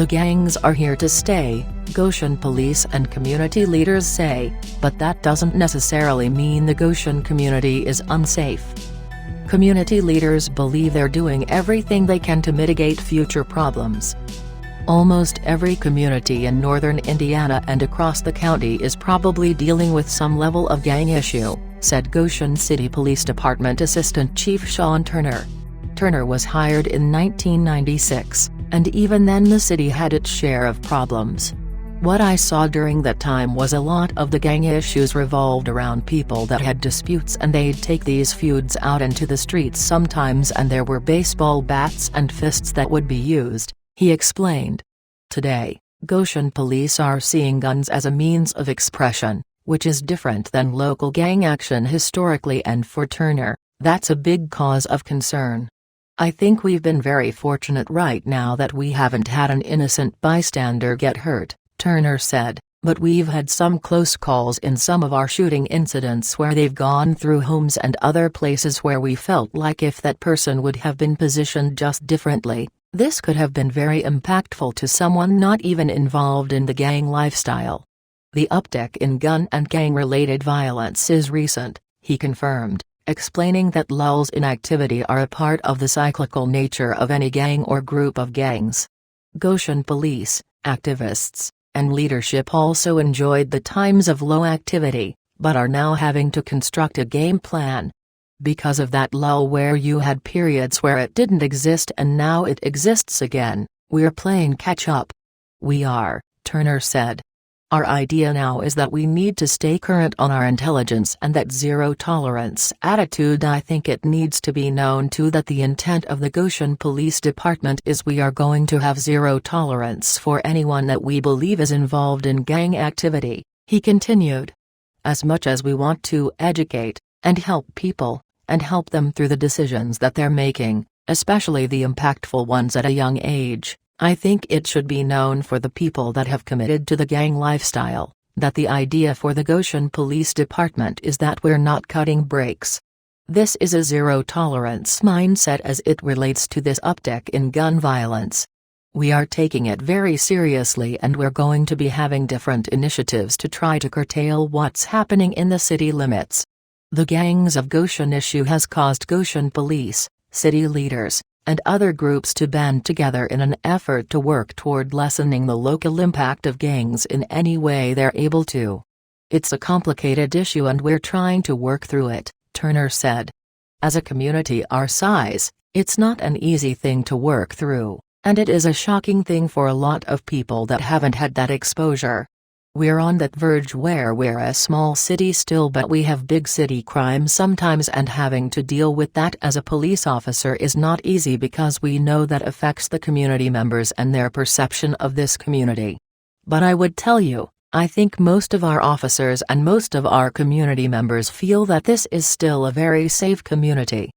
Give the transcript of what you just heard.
The gangs are here to stay, Goshen police and community leaders say, but that doesn't necessarily mean the Goshen community is unsafe. Community leaders believe they're doing everything they can to mitigate future problems. Almost every community in northern Indiana and across the county is probably dealing with some level of gang issue, said Goshen City Police Department Assistant Chief Sean Turner. Turner was hired in 1996, and even then the city had its share of problems. What I saw during that time was a lot of the gang issues revolved around people that had disputes, and they'd take these feuds out into the streets sometimes, and there were baseball bats and fists that would be used, he explained. Today, Goshen police are seeing guns as a means of expression, which is different than local gang action historically, and for Turner, that's a big cause of concern. I think we've been very fortunate right now that we haven't had an innocent bystander get hurt, Turner said, but we've had some close calls in some of our shooting incidents where they've gone through homes and other places where we felt like if that person would have been positioned just differently, this could have been very impactful to someone not even involved in the gang lifestyle. The uptick in gun and gang-related violence is recent, he confirmed, explaining that lulls in activity are a part of the cyclical nature of any gang or group of gangs. Goshen police, activists, and leadership also enjoyed the times of low activity, but are now having to construct a game plan. Because of that lull where you had periods where it didn't exist and now it exists again, we're playing catch up. We are, Turner said. Our idea now is that we need to stay current on our intelligence and that zero-tolerance attitude. I think it needs to be known too that the intent of the Goshen Police Department is we are going to have zero tolerance for anyone that we believe is involved in gang activity, he continued. As much as we want to educate, and help people, and help them through the decisions that they're making, especially the impactful ones at a young age, I think it should be known for the people that have committed to the gang lifestyle, that the idea for the Goshen Police Department is that we're not cutting brakes. This is a zero-tolerance mindset as it relates to this uptick in gun violence. We are taking it very seriously, and we're going to be having different initiatives to try to curtail what's happening in the city limits. The Gangs of Goshen issue has caused Goshen police, city leaders, and other groups to band together in an effort to work toward lessening the local impact of gangs in any way they're able to. It's a complicated issue and we're trying to work through it, Turner said. As a community our size, it's not an easy thing to work through, and it is a shocking thing for a lot of people that haven't had that exposure. We're on that verge where we're a small city still, but we have big city crime sometimes, and having to deal with that as a police officer is not easy because we know that affects the community members and their perception of this community. But I would tell you, I think most of our officers and most of our community members feel that this is still a very safe community.